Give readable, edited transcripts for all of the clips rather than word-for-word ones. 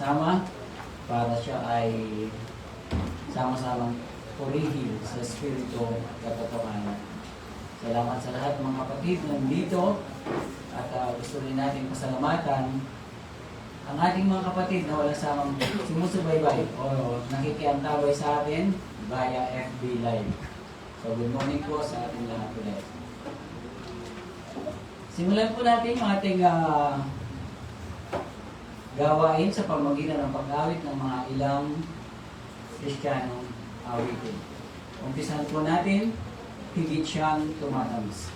nagsama para siya ay sama-samang purihin sa Espiritu katotohanan. Salamat sa lahat mga kapatid nandito at gusto rin natin pasalamatan ang ating mga kapatid na walang samang sumusubaybay o nakikiantabay sa atin via FB Live. So good morning po sa ating lahat ulit. Simulan po natin yung ating gawain sa pamamagitan ng pag-awit ng mga ilang Kristiyanong awitin. Umpisahan po natin, higit siyang tumatamis.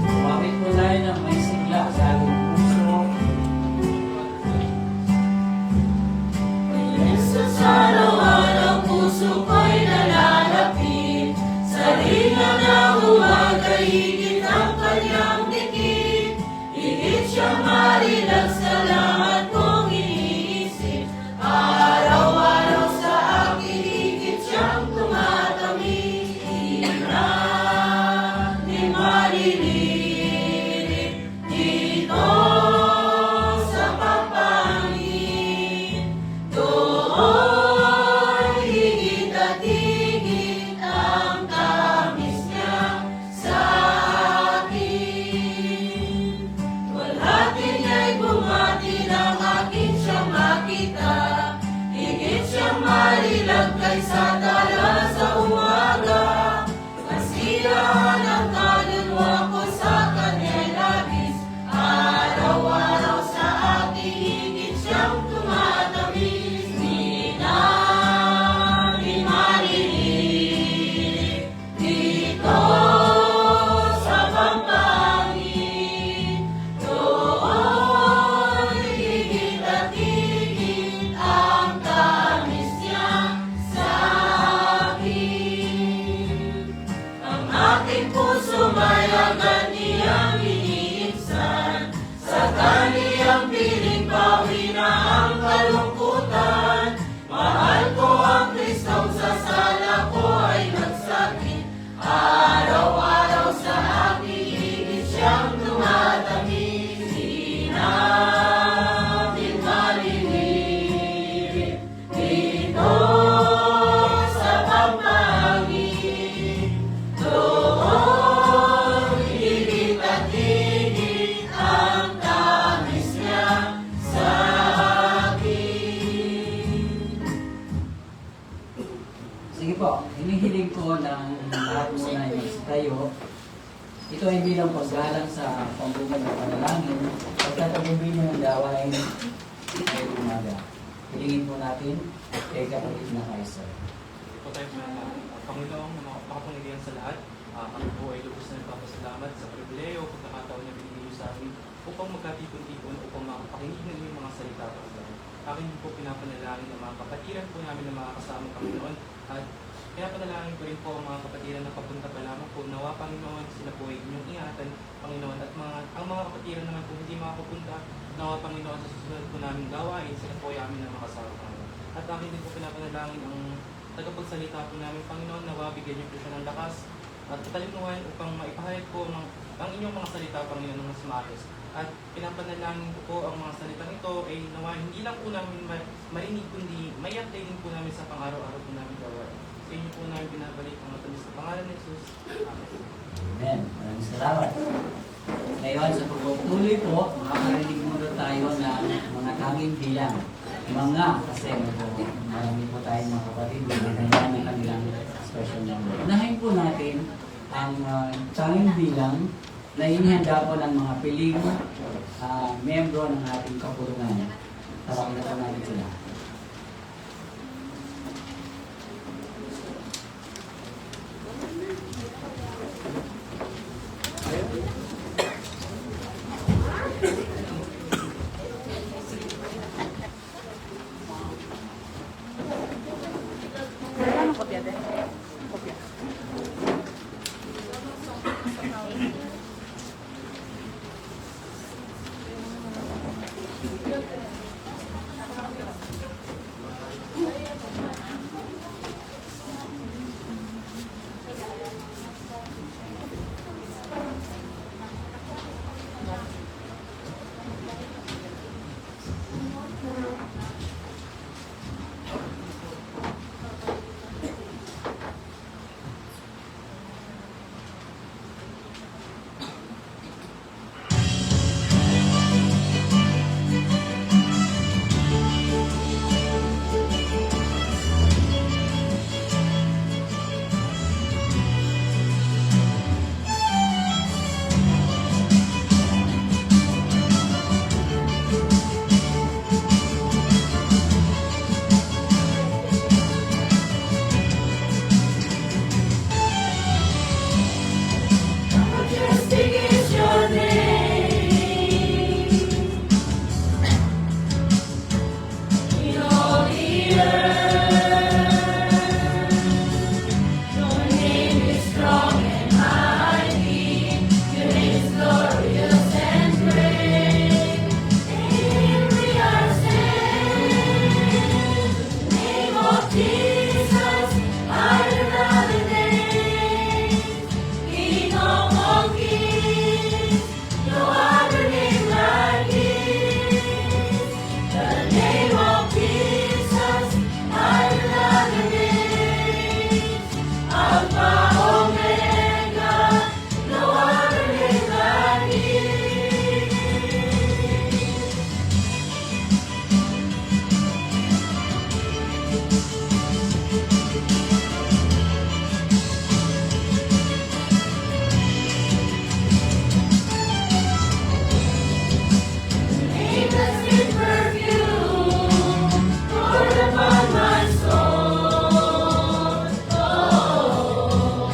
Tumawit po tayo ng may sigla sa ating puso. Jesus, araw-araw puso ko'y nalalapit. Sa ringa ng umaga, higit ang kanyang dikit. Higit siyang marilag sa lahat kong iniisip. Araw-araw sa akin, higit siyang tumatamis. Di maliliit dito sa papangin. Doon higit at higit ang tamis niya sa akin. Walhati niya'y bumati ng akin siyang makita. Higit siyang marilag kaysa tala sa umaga. Kasiyahan ang kaluluwa ko sa kanya'y labis. Araw-araw sa akin higit siyang tumatamis. Di maliliit dito sa pampangin. Doon higit at higit ang tamis niya sa akin. Ang aking puso may agad niyang iniibsan. Sa kaniyang piling bawi na ang kalungkutan. Mahal ko ang Kristo, sa sala ko ay nagsakit. Araw-araw sa akin higit siyang tumatamis. Di natin maliliit dito sa pampangin. Doon higit at higit ang tamis niya sa akin. Sige po, hinihiling ko ng lahat muna yung tayo. Ito ay bilang paggalang sa pambungad ng panalangin pagkatagumpay ng gawain ay umaga. Hilingin po natin kay kapatid na Kaiser. Po tayo Panginoong na makapangilihan sa lahat. Kami po ay lubos na nagpapasalamat sa pribileyo o pagkakataon na binigay niyo sa amin upang magkatipon-tipon upang makapakinig ng iyong mga salita po. Akin po pinapanalangin ng mga kapatiran po namin ng mga kasamang Panginoon at pinapanalangin ko rin po ang mga kapatiran na papunta pa lamang po. Nawa Panginoon sila po ay inyong ingatan Panginoon at ang mga kapatiran naman po hindi makapunta. Nawa Panginoon sa susunod po namin gawain sila po ay amin ng makasama Panginoon. At akin din po pinapanalangin ang tagapagsalita po namin Panginoon, nawa bigyan niyo po siya ng lakas at katalinuhan upang maipahayag po ang inyong mga salita Panginoon ng mas maayos. At pinapanalangin ko po ang mga salitang ito ay nawa hindi lang po namin marinig kundi maiantay din po namin sa pang-araw-araw po namin gawain. Sa inyo po namin binabalik ang matamis na pangalan ni Jesus. Amen. Amen. Maraming salamat. Ngayon, sa pagputuloy po, makakarinig muna tayo ng mga tanging bilang. Mga kasi marami po tayong mga kapatid na kailangan ng kanilang special number. Unahin po natin ang tanging bilang na inihanda po ng mga piling membro ng ating kapulungan. Tawagin na po natin sila. Name the sweet perfume poured upon my soul. Oh,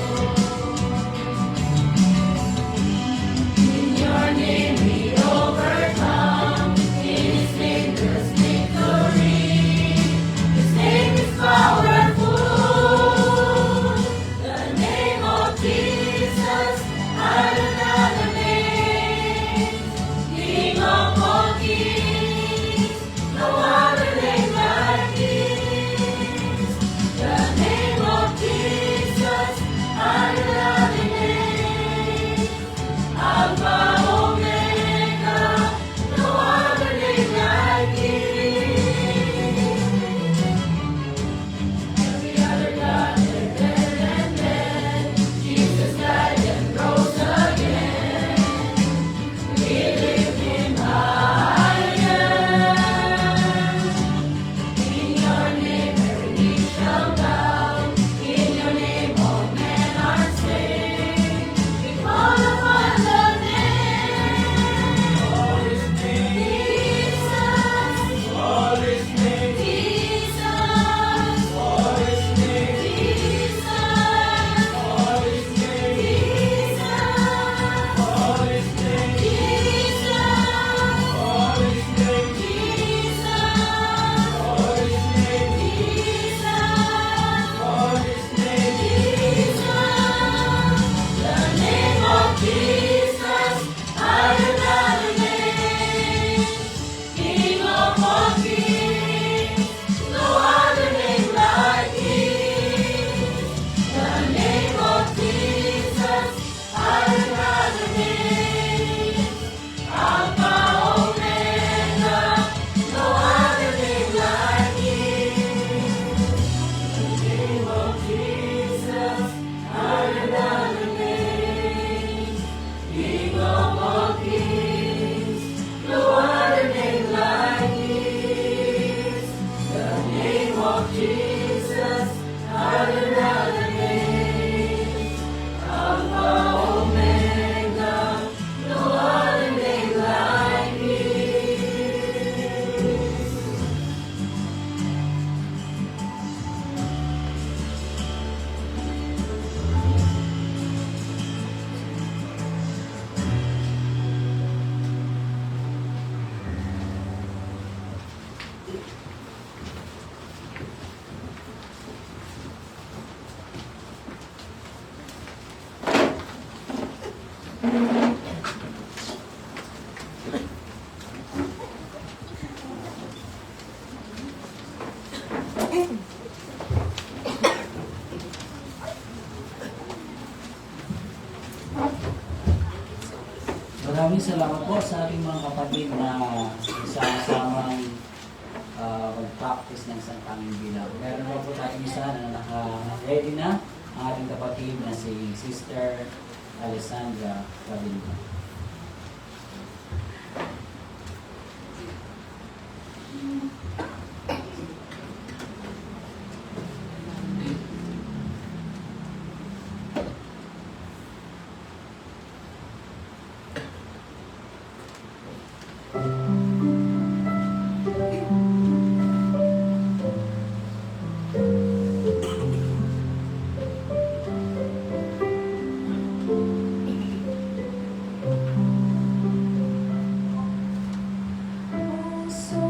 in your name we overcome. In His name there's victory. His name is powerful. The name of Jesus, higher than the name. King of all kings, no other name like His. The name of Jesus, higher than the name. Alpha, Omega, no other name like His. Every other God is dead and dead. Jesus died and rose again. We lift Him higher. In your name every knee shall bow. In your name all men are saved. We call upon the name. Call His name, Jesus. call His name, Jesus. call His name, Jesus. call His name, Jesus. call His name, Jesus. call His name, Jesus. call His name, call His name. The name of Jesus, higher than the name. King of all kings, no other name like His. The name of Jesus, higher than the name. Alpha, Omega, no other name like His. The name of Jesus, higher than the name. King of all kings, no other name like His. The name of Jesus, higher than the name. Alpha, Omega, no other name like His. Maraming salamat po sa ating mga kapatid na sama-samang mag-practice ng isang tanging bilang. Meron pa po tayong isa na naka-ready na, ang ating kapatid na si Sister Alessandra Padilla. So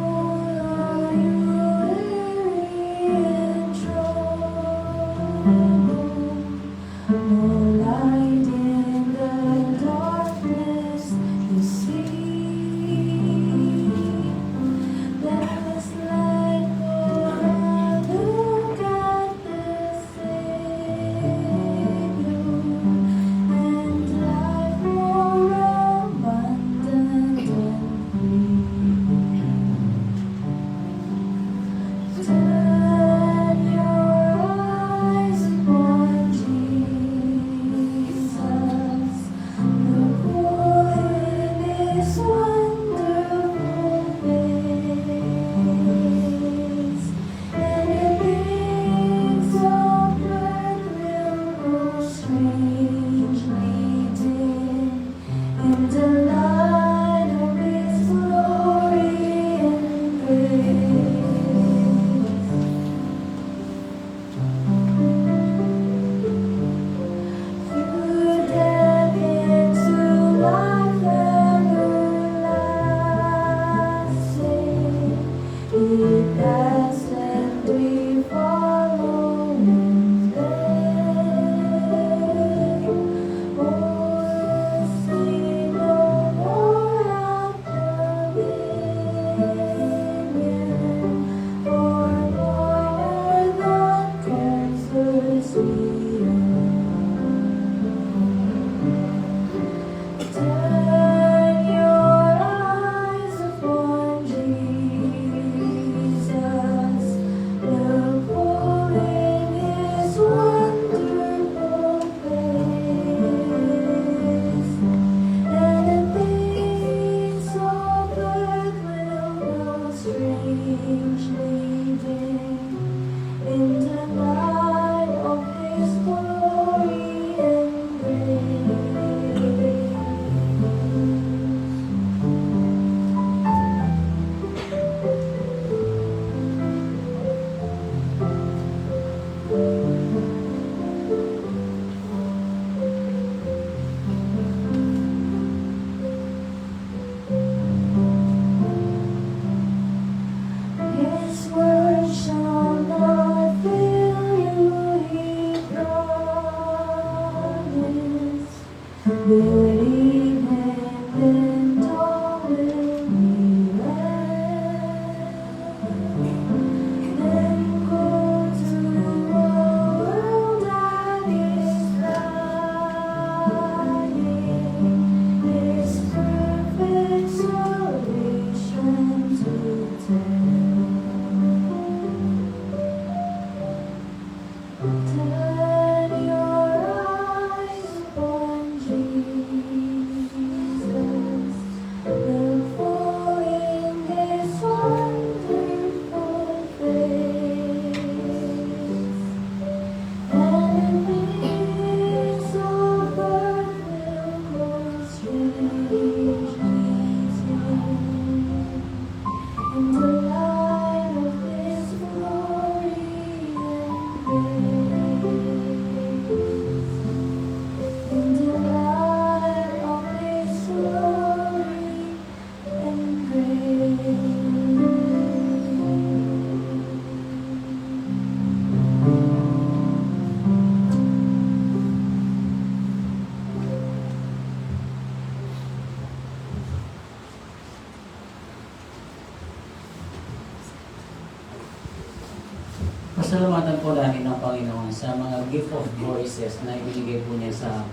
Pasasalamatan po natin ng Panginoon sa mga gift of voices na ibinigay po niya sa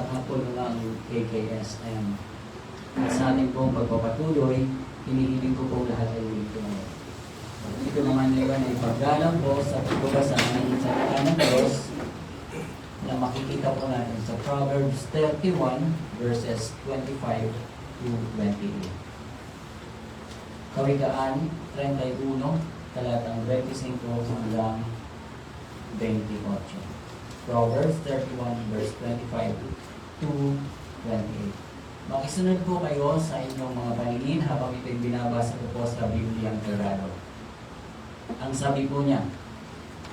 kapulungan KKSM. At sa ating pong pagpapatuloy, hinihiling ko po lahat ay ulit po. Ito naman ngayon ay paggalang po sa pagbabasa ng salita ng Diyos na makikita po natin sa Proverbs 31 verses 25 to 28. Kawikaan 31, talatang 25 hanggang 28. Proverbs 31 verse 25 to 28. Makisunod po kayo sa inyong mga paningin habang ito'y binabasa ko po sa Bibliang Tagalog. Ang sabi po niya,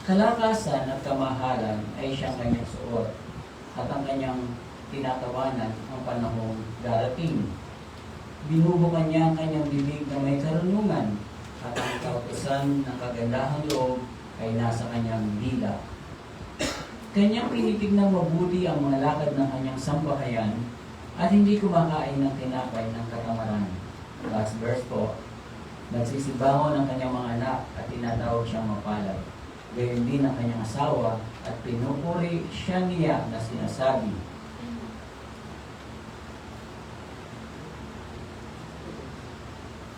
kalakasan at kamahalan ay siyang kanyang suot, at ang kanyang tinatawanan ang panahong darating. Binubukan niya ang kanyang bibig na may karunungan, at ang kautusan ng kagandahang loob ay nasa kanyang dila. Kanyang pinitignan mabuti ang mga lakad ng kanyang sambahayan, at hindi kumakain ng tinapay ng katamaran. Last verse po, nagsisibango ng kanyang mga anak at tinatawag siyang mapalad. Gayon din ang kanyang asawa at pinupuri siya niya na sinasabi,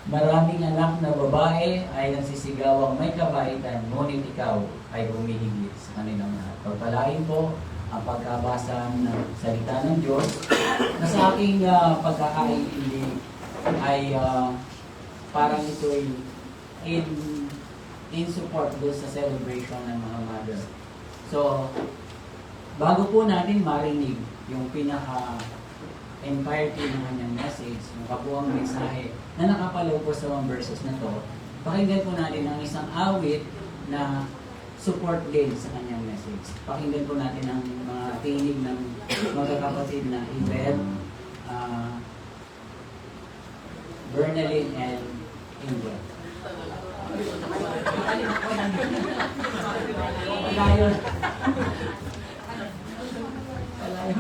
maraming anak na babae ay nagsisigawang may kabaitan, ngunit ikaw ay humihigit sa kanilang lahat. Pagpalain po ang pagkabasa ng salita ng Diyos na sa aking pagkakaintindi ay parang ito'y in support doon sa celebration ng mga mother. So, bago po natin marinig yung entirety ng kanyang message, yung kabuang mensahe na nakapalaw po sa mga verses na to, pakinggan po natin ang isang awit na support din sa kanyang message. Pakinggan po natin ang mga tinig ng magkakapatid na Ibel, Bernalyn, and Ingrid. Palayon. Palayon.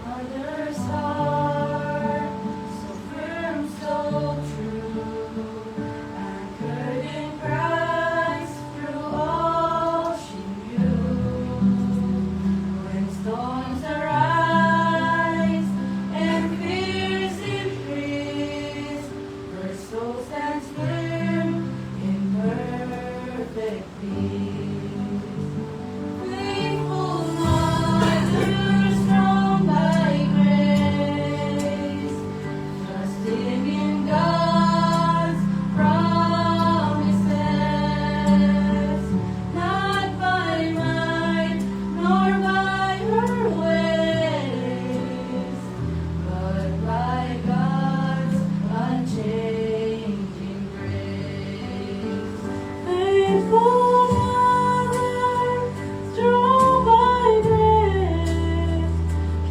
Mother's heart, so firm, so true, anchored in Christ through all she knew. When storms arise and fears increase, her soul stands firm in perfect peace. Faithful mother, strong by grace, trusting in God's promises, not by might nor by her ways, but by God's unchanging grace. Faithful mother, strong by grace,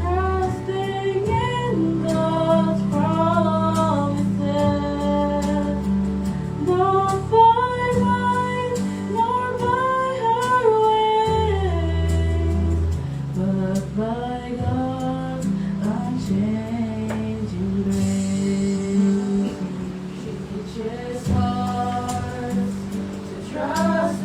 trusting in God's promises, not by might nor by her ways, but by God's unchanging grace. She teaches hearts to trust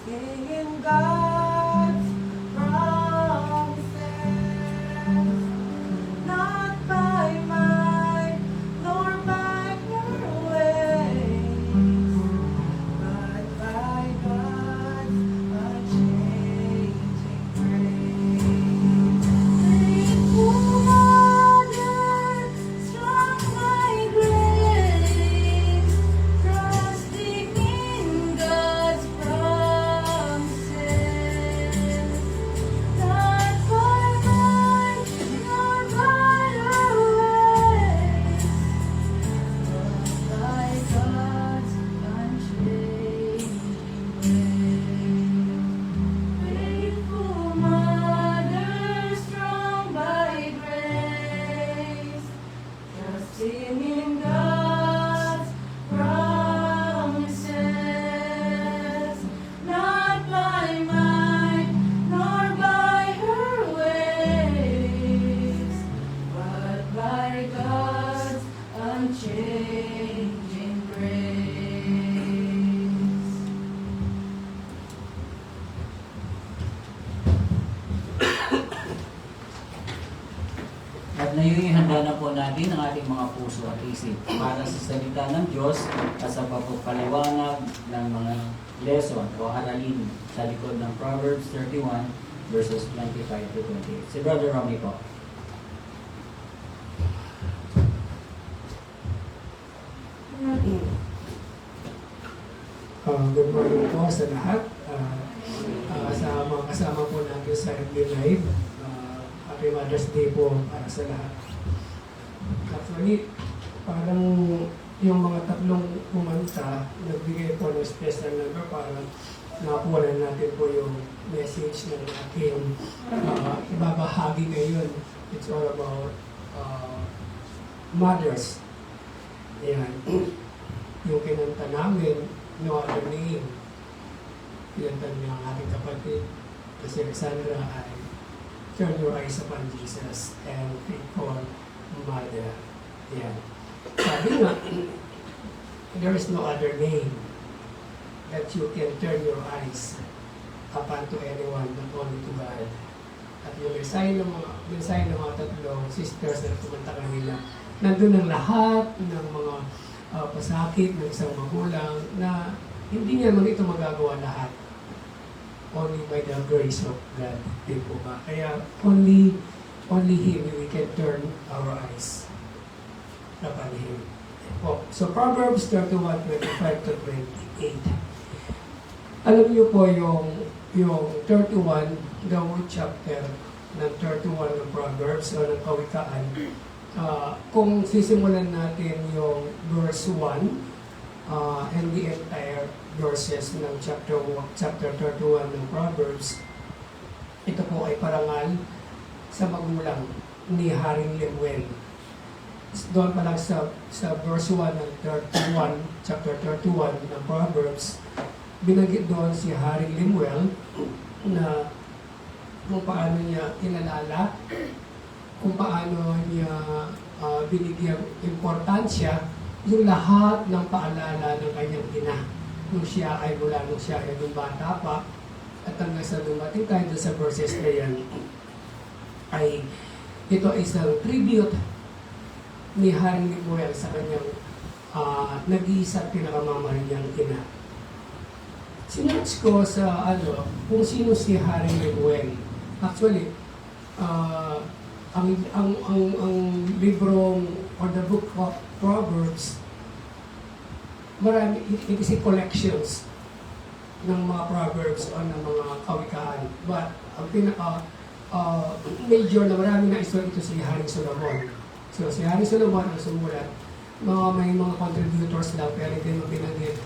trusting in God's promises, not by might nor by your ways, but by God's unchanging grace. Faithful Mother, strong by grace, trusting in God's promises, not by might nor by our ways, but by God's unchanging grace. Faithful Mother, strong by grace, trusting in God's promises, not by might nor by her ways, but by God's unchanging grace. At ngayon handa na po natin ang ating mga puso at isip para sa salita ng Diyos at sa pagpapaliwanag ng mga lesson o aralin sa likod ng Proverbs 31 verses 25 to 28. Si Brother Romy po. Good morning po sa lahat. Sa mga kasama po natin sa FB Live. Happy Mother's Day po para sa lahat. Actually, parang yung mga tatlong kumanta, nagbigay po ng special number para nakuha natin po yung message na aking ibabahagi ngayon. It's all about mothers. Ayan. Yung kinanta namin, No Other Name. Kinanta niya ang aking kapatid, kasi Alexandra, ay Turn Your Eyes Upon Jesus and Faithful Mother. Ayan. Sabi nga, there is no other name that you can turn your eyes upon to anyone but only to God. At yung mensahe ng mga tatlong sisters na kumanta kanila, nandun ang lahat ng mga pasakit ng isang magulang na hindi niya naman ito magagawa lahat. Only by the grace of God. Di po ba? Kaya only Him we can turn our eyes upon Him. So Proverbs 31, 25 to 28. Alam niyo po yung 31, the whole chapter ng 31 ng Proverbs o ng Kawikaan. Kung sisimulan natin yung verse 1 and the entire verses ng chapter 31 ng Proverbs, ito po ay parangal sa magulang ni Haring Lemuel. Doon pa lang sa verse 1 ng 31, chapter 31 ng Proverbs, binanggit doon si Haring Lemuel na kung paano niya inalala, kung paano niya binigyang importansya yung lahat ng paalala ng kanyang ina nung siya ay nung bata pa at hanggang sa dumating tayo sa verses na yan, ay ito ay isang tribute ni Haring Lemuel sa kanyang nag-iisa at pinakamamahal niyang ina. Sinerch ko sa kung sino si Haring Lemuel. Actually, ang librong or the book of Proverbs, marami, it is a collections ng mga Proverbs o ng mga kawikaan. But ang pinaka major na marami na ito si Haring Solomon. So si Haring Solomon ang sumulat. May mga contributors lang pero hindi mo binanggit.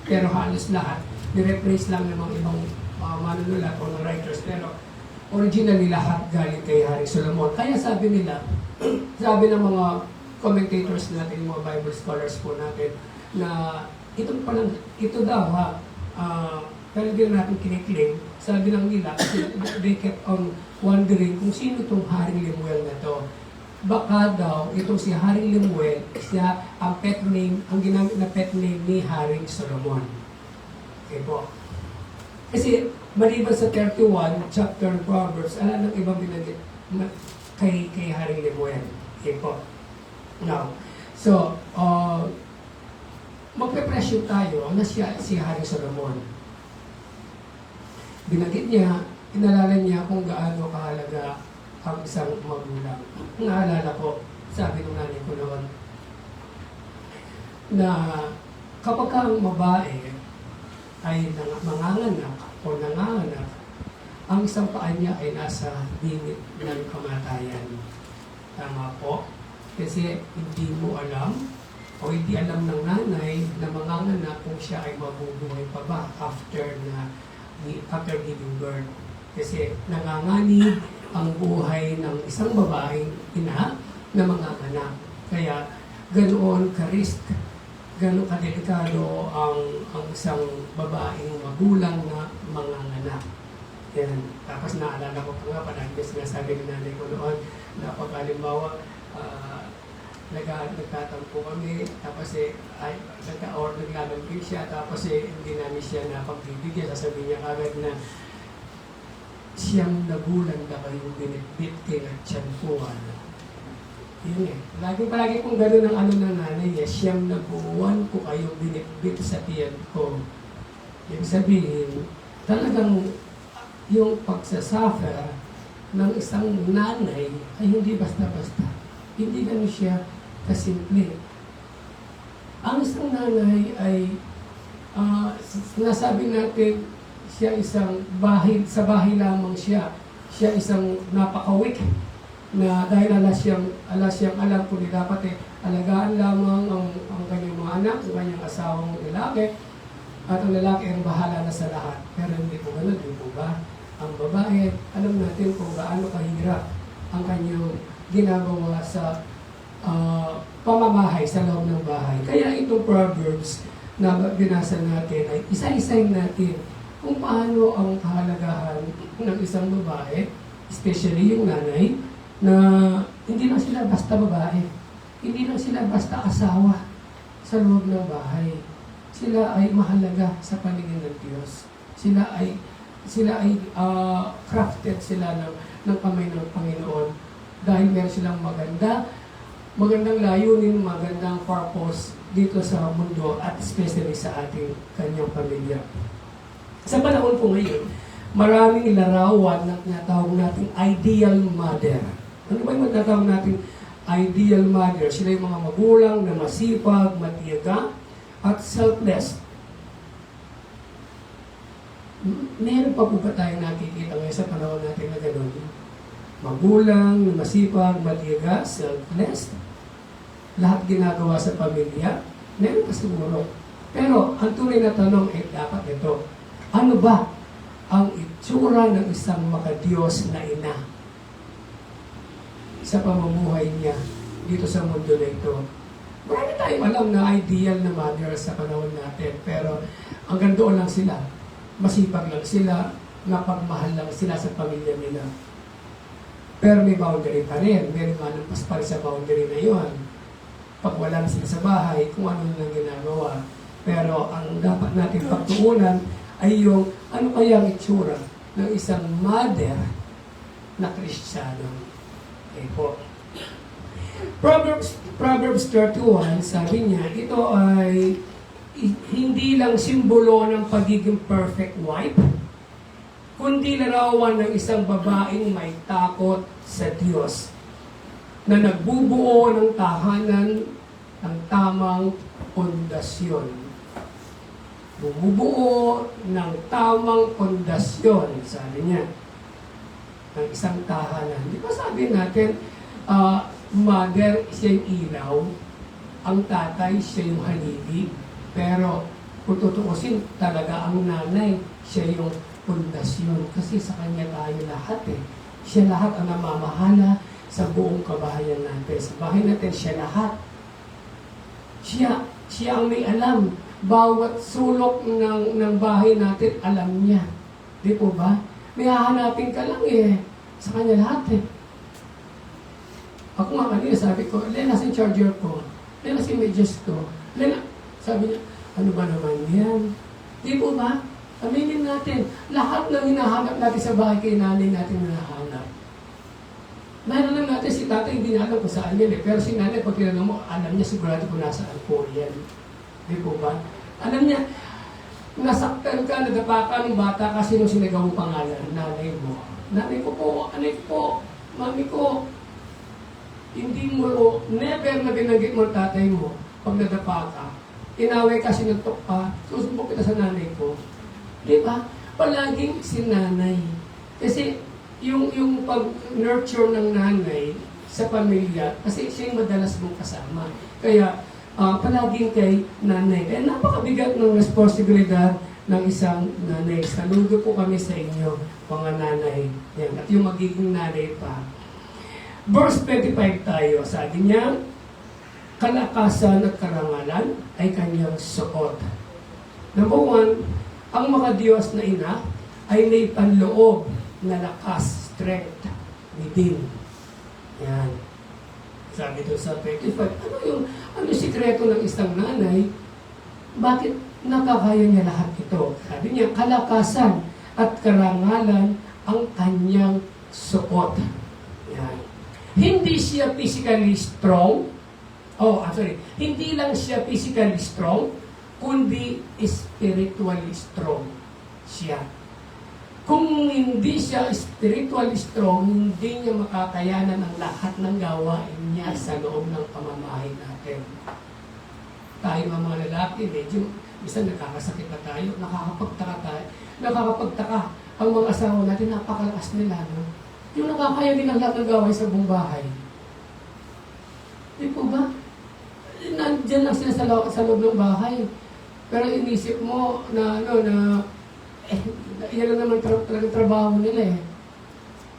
Pero halos lahat, ni-replace lang ng mga ibang manunulat o ng writers. Pero originally lahat galing kay Haring Solomon. Kaya sabi nila, sabi ng mga commentators natin, mga Bible scholars po natin, na ito daw pero hindi natin kiniklaim, sabi lang nila, kasi they kept on wondering kung sino itong Haring Lemuel na to. Baka daw, itong si Haring Lemuel, siya ang pet name, ang ginamit na pet name ni Haring Solomon. Okay po. Kasi maliban sa 31 chapter ng Proverbs, ala ng ibang binanggit kay Haring Lemuel. Okay po. Now, so, magpe-presyo tayo na si Haring Solomon. Binanggit niya, inalala niya kung gaano kahalaga ang isang magulang. Naalala ko, sabi ng nanay ko noon, na kapag ang babae ay manganganak o nanganganak, ang isang paa niya ay nasa limit ng kamatayan. Tama po? Kasi hindi mo alam o hindi alam ng nanay na manganganak kung siya ay mabubuhay pa ba after giving birth. Kasi nanganganib ang buhay ng isang babaeng ina na manganganak. Kaya ganoon ka-risk, ganoon kadelikado ang isang babaeng magulang na manganganak. Yan. Tapos naalala ko pa nga, palagi sinasabi ng nanay ko noon na pag halimbawa, nagtatampo kami, tapos naglalambing siya, tapos hindi namin siya napagbibigyan, sasabihin niya kagad na siyang nagulang na kayong binitbit kay at tiyampuan. Yun eh. Palagi kung gano'n ang ano ng nanay niya, siyang nabuwan ko kayong binitbit sa tiyan ko. Ibig sabihin, talagang yung pagsasuffer ng isang nanay ay hindi basta-basta. Hindi ganun siya kasimple. Ang isang nanay ay sinasabi natin siya isang sa bahay lamang siya. Siya isang napaka-weak na dahil ala siyang alam kung dapat alagaan lamang ang kanyang mga anak, ang kanyang asawang lalaki, at ang lalaki ang bahala na sa lahat. Pero hindi po ganun, di po ba? Ang babae, alam natin kung gaano kahirap ang kanyang ginagawa sa pamamahay sa loob ng bahay. Kaya itong Proverbs na binasa natin ay isa-isayin natin kung paano ang kahalagahan ng isang babae, especially yung nanay, na hindi lang sila basta babae, hindi lang sila basta asawa sa loob ng bahay. Sila ay mahalaga sa paningin ng Diyos. Sila ay crafted sila ng kamay ng Panginoon dahil meron silang magandang layunin, magandang purpose dito sa mundo at especially sa ating kanyang pamilya. Sa panahon po ngayon, maraming larawan na tinatawag nating ideal mother. Ano ba yung matatawag nating ideal mother? Sila yung mga magulang na masipag, matiyaga, at selfless. Meron pa po ba tayong nakikita ngayon sa panahon natin na gano'n? Magulang, na masipag, matiyaga, selfless. Lahat ginagawa sa pamilya. Meron pa siguro. Pero ang tunay na tanong ay dapat ito. Ano ba ang itsura ng isang makadiyos na ina sa pamumuhay niya dito sa mundo na ito? Marami tayong alam na ideal na mother sa panahon natin, pero hanggang doon lang sila. Masipag lang sila, napagmahal lang sila sa pamilya nila. Pero may boundary pa rin. May lumalampas pa rin sa boundary na yun. Pag wala na sila sa bahay, kung ano lang ginagawa. Pero ang dapat natin pagtuunan ay yung ano kaya ang itsura ng isang mother na Kristiyano. Okay po. Proverbs 31, sabi niya, ito ay hindi lang simbolo ng pagiging perfect wife, kundi larawan ng isang babaeng may takot sa Diyos na nagbubuo ng tahanan ng tamang pundasyon. Bumubuo ng tamang pundasyon, sabi niya, ng isang tahanan. Di ba sabi natin, mother, siya yung ilaw, ang tatay, siya yung haligi, pero kung tutuusin, talaga ang nanay, siya yung pundasyon. Kasi sa kanya tayo lahat eh. Siya lahat ang namamahala sa buong kabahayan natin. Sa bahay natin, siya lahat. Siya ang may alam. Bawat sulok ng bahay natin, alam niya. Di po ba? May hahanapin ka lang eh. Sa kanya lahat eh. Ako nga kanina sabi ko, Lela, sa charger ko. Lela, si medyas ko. Lela, sabi niya, ano ba naman yan? Di po ba? Aminin natin, lahat ng hinahanap natin sa bahay kay nanay natin hinahanap. Meron lang natin si tatay, hindi na alam kung saan yan eh. Pero si nanay, pag tinanong mo, alam niya sigurado kung nasaan po yan. Di po ba? Alam niya, nasaktan ka, nadapa ka ng bata kasi nung sinagaw mo pangalan, nanay mo. Nanay ko po, anay ko po, mami ko, hindi mo, never na binanggit mo ang tatay mo pag nadapa ka. Inaway ka, sinuntok ka, susumbok kita sa nanay ko. Di ba? Palaging si nanay. Kasi yung pag-nurture ng nanay sa pamilya, kasi siya yung madalas mong kasama. Kaya, palaging kay nanay. Kaya napakabigat ng responsibilidad ng isang nanay. Saludo po kami sa inyo, mga nanay. Yan. At yung magiging nanay pa. Verse 25 tayo. Sabi niya, kalakasan at karangalan ay kanyang suot. Number 1, ang makadiyos na ina ay may panloob na lakas, strength, within. Yan. Sabi doon sa 25, ano yung sikreto ng isang nanay? Bakit nakakaya niya lahat ito? Sabi niya, kalakasan at karangalan ang kanyang suot. Yan. Hindi siya physically strong. Hindi lang siya physically strong, kundi spiritually strong siya. Kung hindi siya spiritually strong, hindi niya makakayanan ang lahat ng gawain niya sa loob ng pamamahay natin. Tayo mga lalaki, medyo minsan nakakasakit na tayo, nakakapagtaka ang mga asawa natin, napakalakas nila, no? Yung nakakaya nilang lahat ng gawain sa buong bahay. Di po ba? Nandiyan lang sila sa loob ng bahay. Pero inisip mo na yan lang naman talagang trabaho nila eh.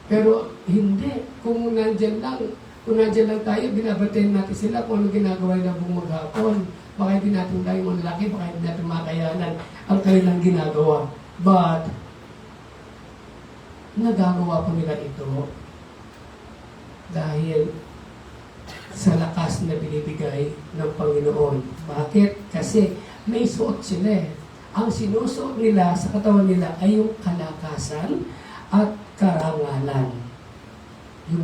Pero hindi. Kung nandyan lang tayo, binabantayan natin sila kung ano ginagawa nila buong maghapon. Baka hindi natin tayo mga lalaki, baka hindi natin makayanan ang kanilang ginagawa. But, nagagawa po nila ito dahil sa lakas na binibigay ng Panginoon. Bakit? Kasi may suot sila eh. Ang sinusuot nila sa katawan nila ay yung kalakasan at karangalan. Yung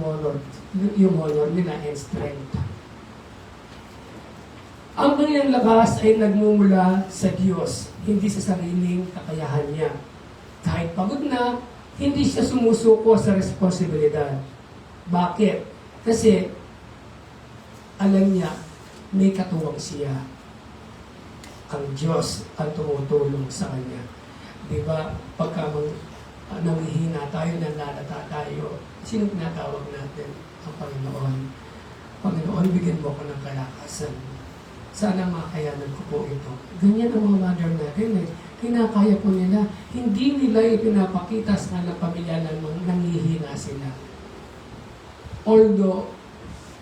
honor nila and strength. Ang kanilang lakas ay nagmumula sa Diyos, hindi sa sariling kakayahan niya. Kahit pagod na, hindi siya sumusuko sa responsibilidad. Bakit? Kasi alam niya, may katuwang siya. Ang Diyos ang tumutulong sa kanya. Di ba, pagka nanghihina tayo, nanlalata tayo, sino tinatawag natin? Ang Panginoon. Panginoon, bigyan mo ko ng kalakasan. Sana makayanan ko po ito. Ganyan ang mga mother natin eh. Kinakaya po nila. Hindi nila ipinapakita sa kanilang pamilya na nanghihina sila. Although,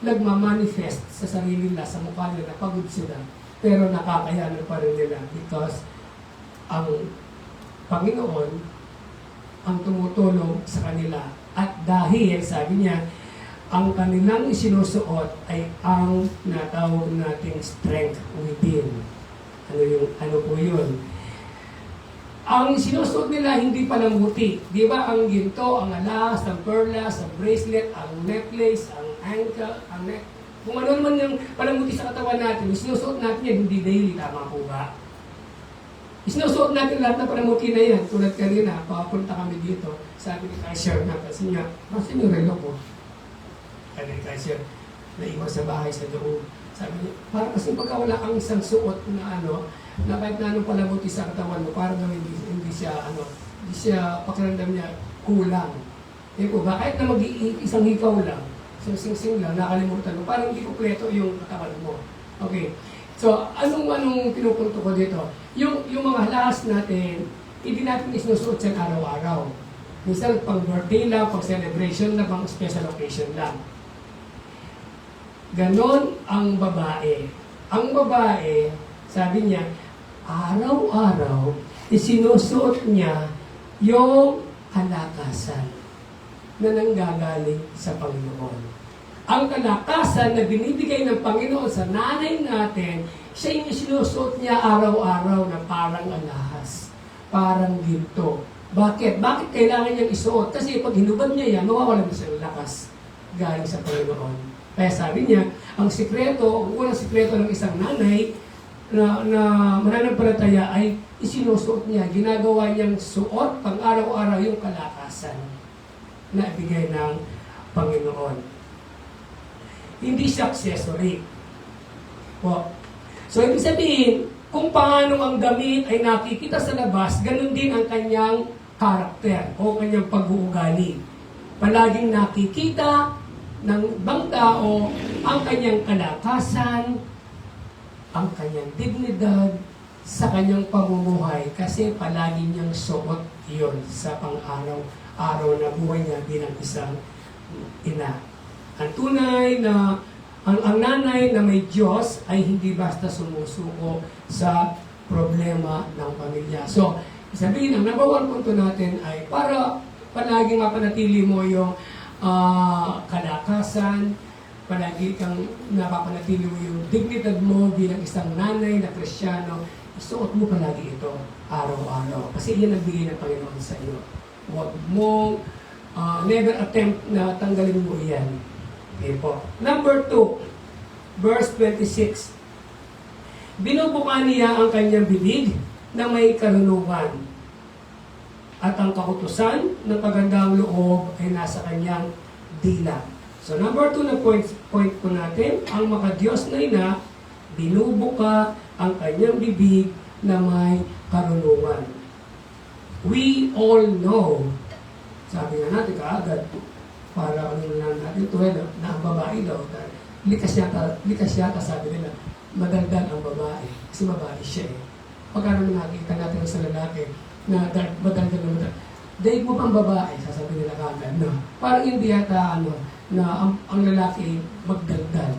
nagmamanifest sa sarili nila, sa mukha nila, pagod sila. Pero nakakayanan pa rin nila because ang Panginoon ang tumutulong sa kanila. At dahil, sabi niya, ang kanilang isinusuot ay ang natawag nating strength within. Ano po yun? Ang sinusuot nila hindi palamuti. Di ba ang ginto, ang alas, ang perlas, ang bracelet, ang necklace, ang ankle, ang neck. Kung ano naman yung palamuti sa katawan natin, sinusuot natin yan, hindi daily, tama po ba? Sinusuot natin lahat ng palamuti na yan. Tulad kanina, papunta kami dito, sabi ni cashier na, kasi niya, masin yung relo ko. Sabi ni cashier, naiwan sa bahay sa loob. Sabi niya, parang kasi pagka wala kang isang suot na na kahit na anong palamuti sa katawan mo, parang hindi siya pakiramdam niya kulang. Eh po ba, kahit na isang hikaw lang, isang sing-sing lang, nakalimutan mo, parang hindi kompleto yung katawan mo. Okay. So, anong pinupunto ko dito? Yung mga halas natin, hindi natin isinusuot yan araw-araw. Minsan, pang birthday lang, pang celebration lang, pang special occasion lang. Ganon ang babae. Ang babae, sabi niya, araw-araw, isinusuot niya yung kalakasan na nanggagaling sa Panginoon. Ang kalakasan na binibigay ng Panginoon sa nanay natin, siya yung sinusuot niya araw-araw na parang alahas. parang ginto. Bakit? Bakit kailangan niyang isuot? Kasi pag hinubad niya yan, mawawalan na siya ng lakas galing sa Panginoon. Kaya sabi niya, ang unang sikreto ng isang nanay na mananampalataya ay isinusuot niya. Ginagawa niyang suot pang araw-araw yung kalakasan na ibigay ng Panginoon. Hindi siya accessory. So, ibig sabihin, kung paano ang damit ay nakikita sa labas, ganun din ang kanyang karakter o kanyang pag-uugali. Palaging nakikita ng ibang tao ang kanyang kalakasan, ang kanyang dignidad sa kanyang pamumuhay kasi palagi niyang suot iyon sa pang-araw-araw na buhay niya bilang isang ina. Ang tunay na ang nanay na may Diyos ay hindi basta sumusuko sa problema ng pamilya. So, sabihin, ang number one punto natin ay para palagi mapanatili mo yung kalakasan, palagi kang napapanatili mo yung dignidad mo bilang isang nanay na Kristiyano, isuot mo palagi ito araw-araw. Kasi yan ang bigay ng Panginoon sa iyo. Huwag mo never attempt na tanggalin mo yan. Okay po. Number 2, verse 26. Binubuka niya ang kanyang bibig na may karunungan at ang kautusan ng kagandang loob ay nasa kanyang dila. So number 2 na point po natin, ang makadiyos na ina, binubuka ang kanyang bibig na may karunungan. We all know, sabi nga natin kaagad, para ano lang natin ito, na ang babae daw, likas yata sabi nila, madaldal ang babae, kasi babae siya eh. Pagkano nakita natin sa lalaki, na madaldal na madaldal, dahil mo pang babae, sasabi nila kaagad, no? Parang hindi yata, na ang lalaki magdaldal.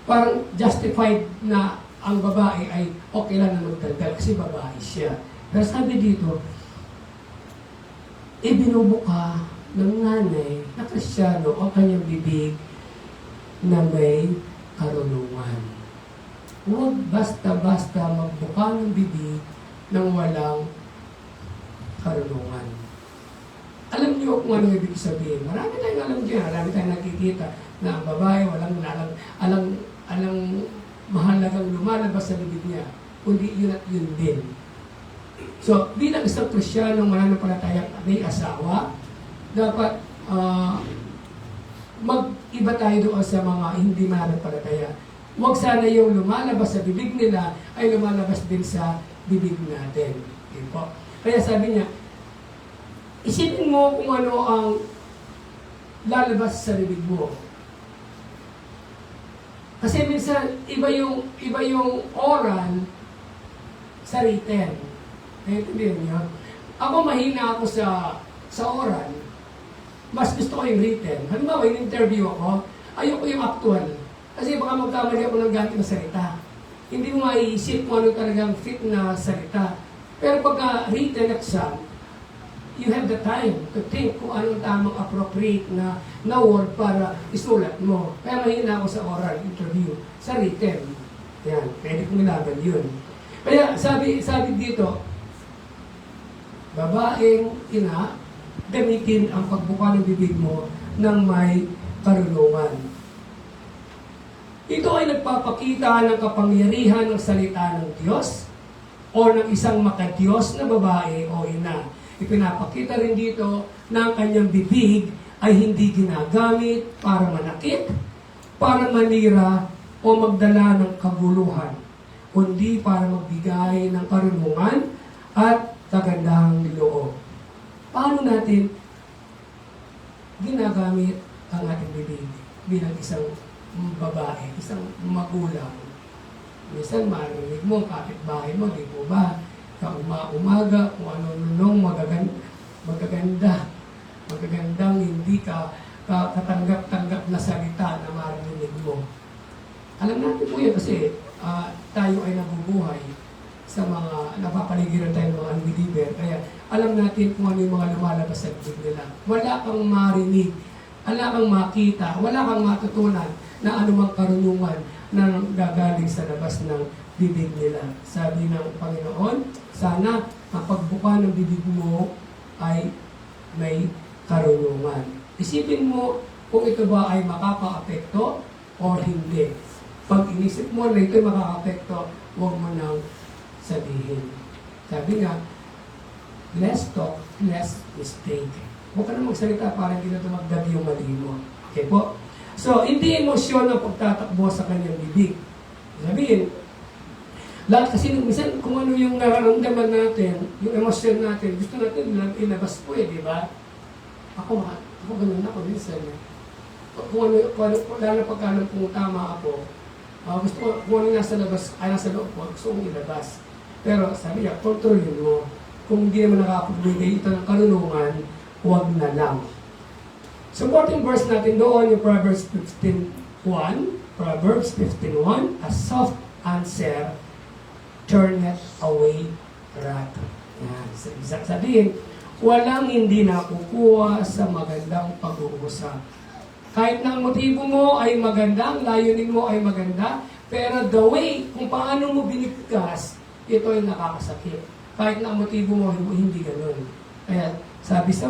Parang justified na ang babae ay okay lang na magdaldal kasi babae siya. Pero sabi dito, ibinubuka ng nanay na Kristiyano ang kanyang bibig na may karunungan. Huwag basta-basta magbuka ng bibig ng walang karunungan. Alam niyo kung ano ibig sabihin. Marami tayong alam dyan. Marami tayong nakikita na ang babae alang mahalagang lumalabas sa bibig niya. Kundi yun at yun din. So, bilang isang Kristiyano mananampalataya may asawa, dapat mag-iba tayo doon sa mga hindi mananampalataya. Huwag sana yung lumalabas sa bibig nila ay lumalabas din sa bibig natin. Okay po. Kaya sabi niya, isipin mo kung ano ang lalabas sa bibig mo. Kasi minsan, iba yung oral sa written. Naintindihan niyo? Ako mahina ako sa oral. Mas gusto ko yung written. Halimbawa, yung interview ako, ayoko yung actual. Kasi baka magkamali ako ng gamit na salita. Hindi mo maiisip kung ano talagang fit na salita. Pero pagka written exam, you have the time to think kung anong tamang appropriate na word para isulat mo. Kaya mahina ako sa oral interview. Sa written, yan, pwede kong ilaban yun. Kaya sabi dito, babaeng ina, gamitin ang pagbuka ng bibig mo ng may karunungan. Ito ay nagpapakita ng kapangyarihan ng salita ng Diyos o ng isang makadiyos na babae o ina. Ipinapakita rin dito na ang kanyang bibig ay hindi ginagamit para manakit, para manira o magdala ng kaguluhan, kundi para magbigay ng karunungan at kagandahang loob. Paano natin ginagamit ang ating bibig bilang isang babae, isang magulang? Minsan marinig mo, kapitbahay mo, di po ba? Umaga, kung ano-anong magagandang hindi ka katanggap-tanggap na salita na marinig mo. Alam natin po yan kasi tayo ay nabubuhay sa mga napapaligiran tayo mga unbeliever. Kaya alam natin kung ano yung mga lumalabas sa bibig nila. Wala kang marinig, wala kang makita, wala kang matutunan na anumang karunungan na gagaling sa labas ng bibig nila. Sabi ng Panginoon, sana ang pagbuka ng bibig mo ay may karunungan. Isipin mo kung ito ba ay makaka-apekto o hindi. Pag inisip mo na ito ay makaka-apekto, huwag mo nang sabihin. Sabi nga, less talk, less mistake. Huwag ka na magsalita para hindi na tumagdag yung mali mo. Okay po? So, hindi emosyon ang pagtatakbo sa kanyang bibig. Sabihin, lahat kasi minsan kung ano yung nararamdaman natin, yung emosyon natin, gusto natin ilabas po di ba? Ako ganun ako minsan. Kung lalo pagkalang kung tama ako, gusto ko, kung ano nasa labas, ay nasa loob ko, gusto kong ilabas. Pero sabi niya, kontrolin mo. Kung hindi naman nakapagbigay ito ng karunungan, huwag na lang. Supporting verse natin doon yung Proverbs 15:1. Proverbs 15:1, a soft answer turneth away wrath. Yan. Sabihin, walang hindi nakukuha sa magandang pag-uusap. Kahit na ang motibo mo ay maganda, ang layunin mo ay maganda, pero the way kung paano mo binigkas, ito ay nakakasakit. Kahit na ang motibo mo hindi ganun. Kaya sabi sa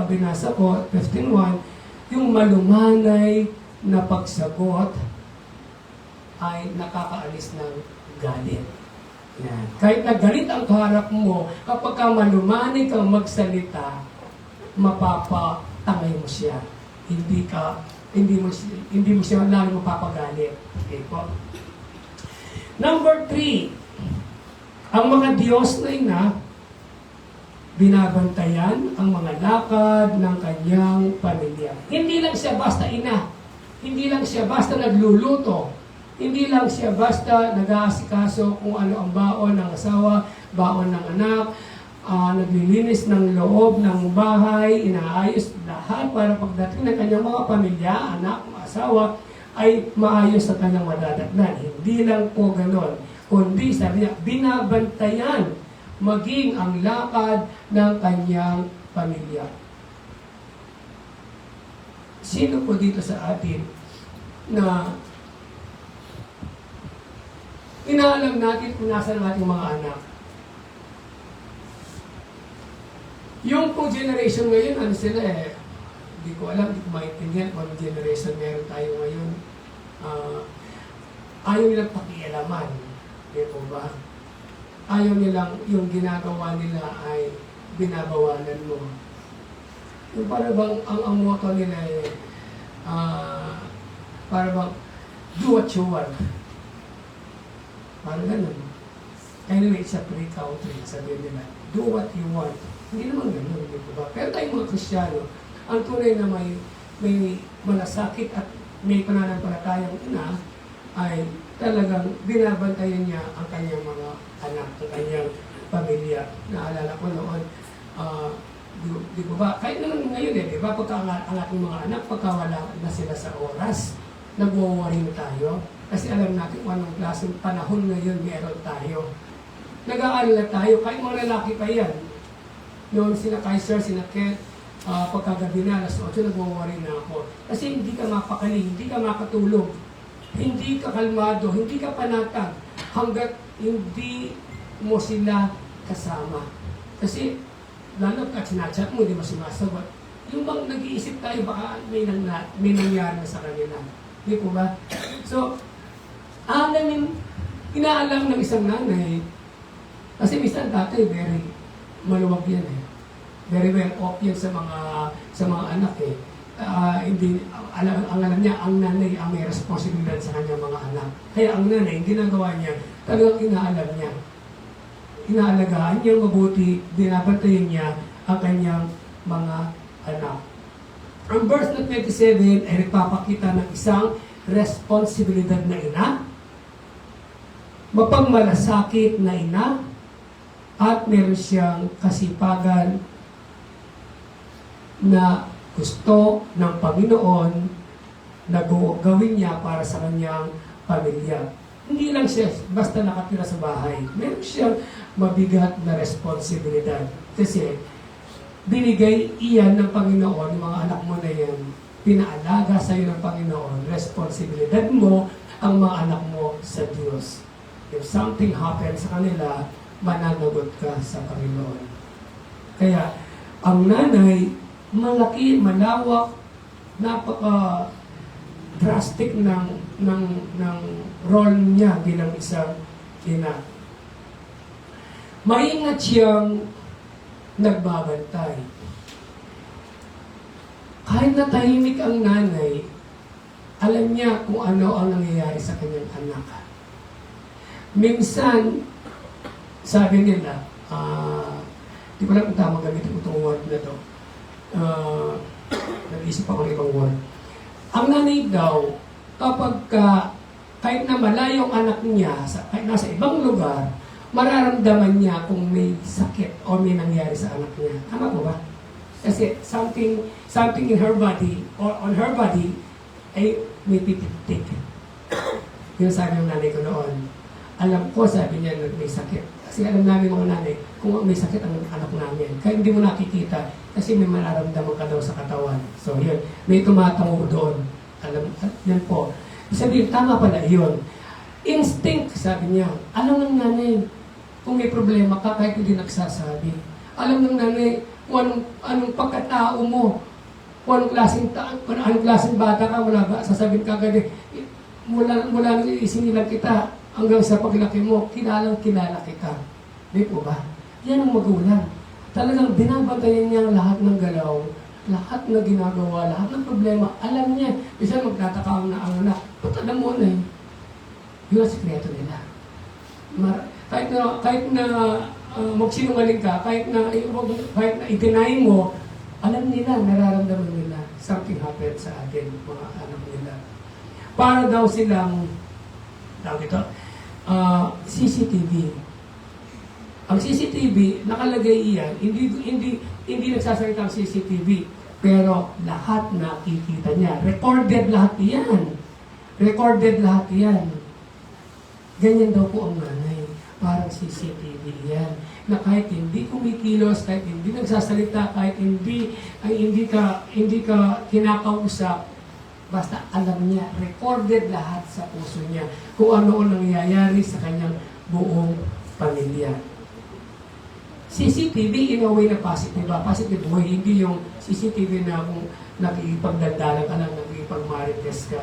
binasa ko, 15:1, yung malumanay na pagsagot ay nakakaalis ng galit. Yan. Kahit na galit ang kaharap mo, kapag ka malumanay kang magsalita, mapapatangay mo siya. Hindi mo siya lalo mapapagalit. Okay po? Number 3, ang mga Diyos na ina, binabantayan ang mga lakad ng kanyang pamilya. Hindi lang siya basta ina. Hindi lang siya basta nagluluto. Hindi lang siya basta nag-aasikaso kung ano ang baon ng asawa, baon ng anak, naglilinis ng loob ng bahay, inaayos lahat para pagdating ng kanyang mga pamilya, anak, asawa, ay maayos sa kanyang madadatnan. Hindi lang po ganon. Kundi, sabi niya, binabantayan maging ang lakad ng kanyang pamilya. Sino po dito sa atin na inaalam natin kung nasa ng ating mga anak? Yung po generation ngayon, ano sila hindi ko alam, hindi ko maintindihan kung anong generation meron tayo ngayon. Ayaw nilang pakialaman. Di po ba? Ayaw nilang yung ginagawa nila ay binabawalan mo. Yung para bang ang motto nila ay para bang do what you want. Parang ganun. Anyway, it's a free country. Sabi nila, do what you want. Hindi naman ganun, di ba? Pero tayong mga Kristiyano, ang tunay na may malasakit at may pananampalatayang ina ay talagang binabantayan niya ang kanyang mga anak, ang kanyang pamilya. Naalala ko noon, di ba? Kahit naman ngayon di ba? Pagka ang ating mga anak, pagka wala na sila sa oras, nag-worry na tayo. Kasi alam natin kung anong klaseng panahon ngayon meron tayo. Nag-aalala tayo, kahit mga lalaki pa yan. Noon sila Kaiser, sila Ket, pagkagabi na, alas 8, nag-worry na ako. Kasi hindi ka mapakali, hindi ka makatulog. Hindi ka kalmado, hindi ka panatag hanggat hindi mo sila kasama. Kasi lalo at sinachat mo, hindi mo sumasagot. Yung bang nag-iisip tayo, baka may nangyari na sa kanila. Hindi po ba? So, inaalam ng isang nanay, kasi minsan tatay, very maluwag yan Very well off yan sa mga anak hindi, ang alam niya, ang nanay ang may responsibilidad sa kanyang mga anak. Kaya ang nanay, ginagawa niya, talagang inaalam niya. Inaalagaan niya mabuti, binabantayan niya ang kanyang mga anak. Ang verse na 27 ay nagpapakita ng isang responsibilidad na ina, mapagmalasakit na ina, at meron siyang kasipagan na gusto ng Panginoon na gawin niya para sa kanyang pamilya. Hindi lang siya basta nakatira sa bahay. Meron siyang mabigat na responsibilidad. Kasi binigay iyan ng Panginoon, mga anak mo na yan, pinaalaga sa iyo ng Panginoon, responsibilidad mo ang mga anak mo sa Diyos. if something happens sa kanila, mananagot ka sa Panginoon. Kaya, ang nanay, malaki, malawak, napaka drastic ng role niya bilang isang ina. Maingat siyang nagbabantay. Kahit na tahimik ang nanay, alam niya kung ano ang nangyayari sa kanyang anak. Minsan, sabi nila, di ko lang kung tama gamitin ko itong word na to. Nag-isip ako ng ibang word. Ang nanay daw, kapag kahit na malayo ang anak niya, kahit nasa ibang lugar, mararamdaman niya kung may sakit o may nangyari sa anak niya. Tama po ba? Kasi something in her body or on her body ay may pipitik. Yung sabi ng nanay ko noon. Alam ko, sabi niya, may sakit. Kasi alam namin mga nanay, kung may sakit ang anak namin. Kaya hindi mo nakikita kasi may mararamdaman ka daw sa katawan. So yun, may tumatango doon. Alam, yan po. Sabihin, tama pala yun. Instinct, sabi niya. Alam ng nanay, kung may problema ka, kahit hindi nagsasabi. Alam ng nanay, kung anong pagkatao mo, kung anong klaseng bata ka, wala ba, sasabihin ka agad mula nang isinilang kita, hanggang sa paglaki mo, kilala kita. Di po ba? Yan ang magulang. Talagang binabantayan niya lahat ng galaw, lahat na ginagawa, lahat ng problema. Alam niya, isa magtataka na ang anak, ba't alam mo na eh? Yun ang sikreto nila. Kahit na magsinungaling ka, kahit na itinay mo, alam nila, nararamdaman nila, something happened sa atin, mga anak nila. Para daw silang, CCTV. Ang CCTV, nakalagay iyan, hindi nagsasalita ang CCTV, pero lahat nakikita niya. Recorded lahat iyan. Recorded lahat iyan. Ganyan daw po ang nanay. Parang CCTV yan. Na kahit hindi kumikilos, kahit hindi nagsasalita, kahit hindi ka kinakausap, basta alam niya, recorded lahat sa puso niya kung ano ang nangyayari sa kanyang buong pamilya. CCTV in a way na positive ba? Positive way, hindi yung CCTV na kung nakikipagdandalan ka lang, nakikipagmarites ka.